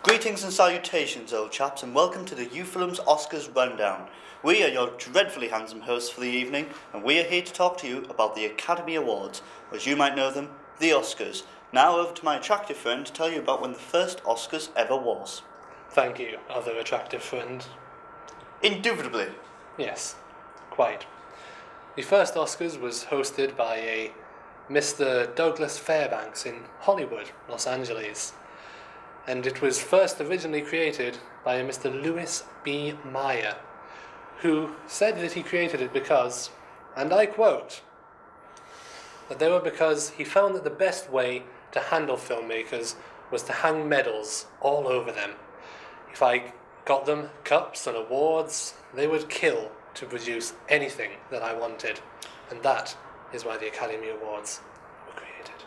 Greetings and salutations, old chaps, and welcome to the Ufilms Oscars Rundown. We are your dreadfully handsome hosts for the evening, and we are here to talk to you about the Academy Awards, or as you might know them, the Oscars. Now over to my attractive friend to tell you about when the first Oscars ever was. Thank you, other attractive friend. Indubitably. Yes, quite. The first Oscars was hosted by a Mr. Douglas Fairbanks in Hollywood, Los Angeles. And it was first originally created by a Mr. Louis B. Mayer, who said that he created it because, and I quote, that they were because he found that the best way to handle filmmakers was to hang medals all over them. If I got them cups and awards, they would kill to produce anything that I wanted. And that is why the Academy Awards were created.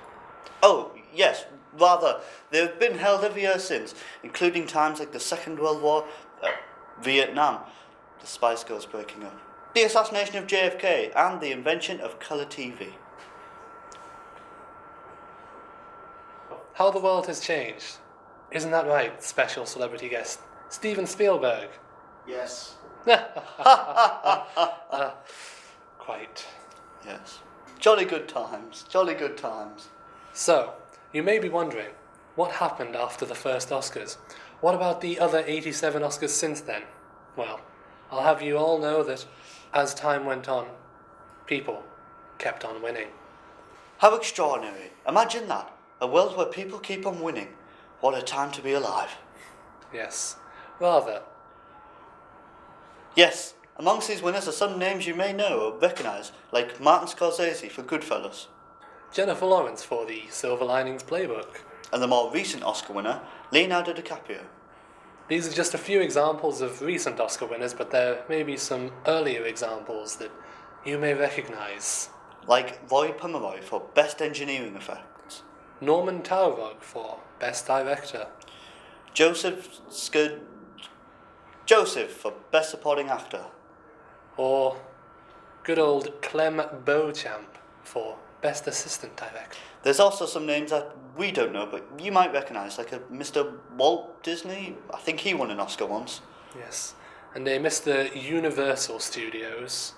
Oh, yes, rather, they have been held every year since, including times like the Second World War, Vietnam, the Spice Girls breaking up, the assassination of JFK, and the invention of colour TV. How the world has changed. Isn't that right, special celebrity guest Steven Spielberg? Yes. Quite. Yes. Jolly good times, jolly good times. So, you may be wondering, what happened after the first Oscars? What about the other 87 Oscars since then? Well, I'll have you all know that as time went on, people kept on winning. How extraordinary. Imagine that. A world where people keep on winning. What a time to be alive. Yes, rather. Yes, amongst these winners are some names you may know or recognise, like Martin Scorsese for Goodfellas, Jennifer Lawrence for the Silver Linings Playbook, and the more recent Oscar winner, Leonardo DiCaprio. These are just a few examples of recent Oscar winners, but there may be some earlier examples that you may recognise. Like Roy Pomeroy for Best Engineering Effects, Norman Taurog for Best Director, Joseph for Best Supporting Actor, or good old Clem Beauchamp for Best Assistant Director. There's also some names that we don't know, but you might recognise, like a Mr. Walt Disney. I think he won an Oscar once. Yes, and a Mr. Universal Studios.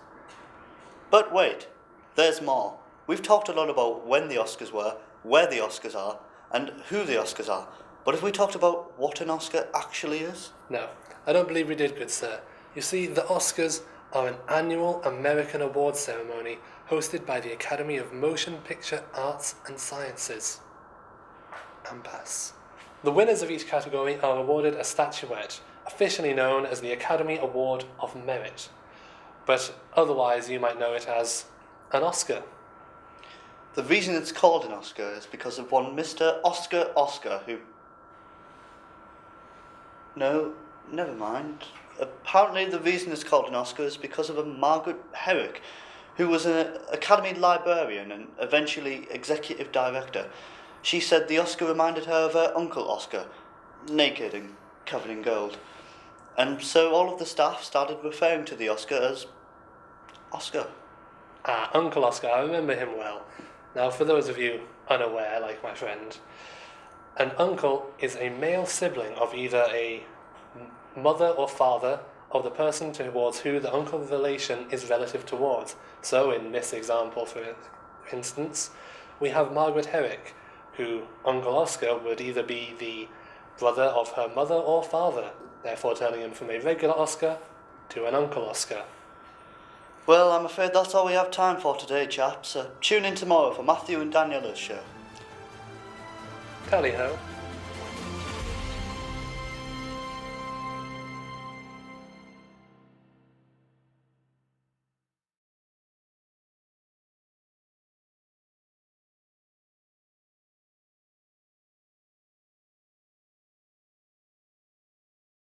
But wait, there's more. We've talked a lot about when the Oscars were, where the Oscars are, and who the Oscars are. But have we talked about what an Oscar actually is? No, I don't believe we did, good sir. You see, the Oscars are an annual American awards ceremony hosted by the Academy of Motion Picture Arts and Sciences. AMPAS. The winners of each category are awarded a statuette, officially known as the Academy Award of Merit. But otherwise you might know it as an Oscar. The reason it's called an Oscar is because of one Mr. Oscar who... No, never mind. Apparently the reason it's called an Oscar is because of a Margaret Herrick, who was an Academy librarian and eventually executive director. She said the Oscar reminded her of her uncle Oscar, naked and covered in gold. And so all of the staff started referring to the Oscar as Oscar. Ah, Uncle Oscar, I remember him well. Now, for those of you unaware, like my friend, an uncle is a male sibling of either a mother or father of the person towards who the uncle relation is relative towards. So, in this example, for instance, we have Margaret Herrick, who Uncle Oscar would either be the brother of her mother or father, therefore turning him from a regular Oscar to an Uncle Oscar. Well, I'm afraid that's all we have time for today, chaps. Tune in tomorrow for Matthew and Daniela's show. Tally-ho.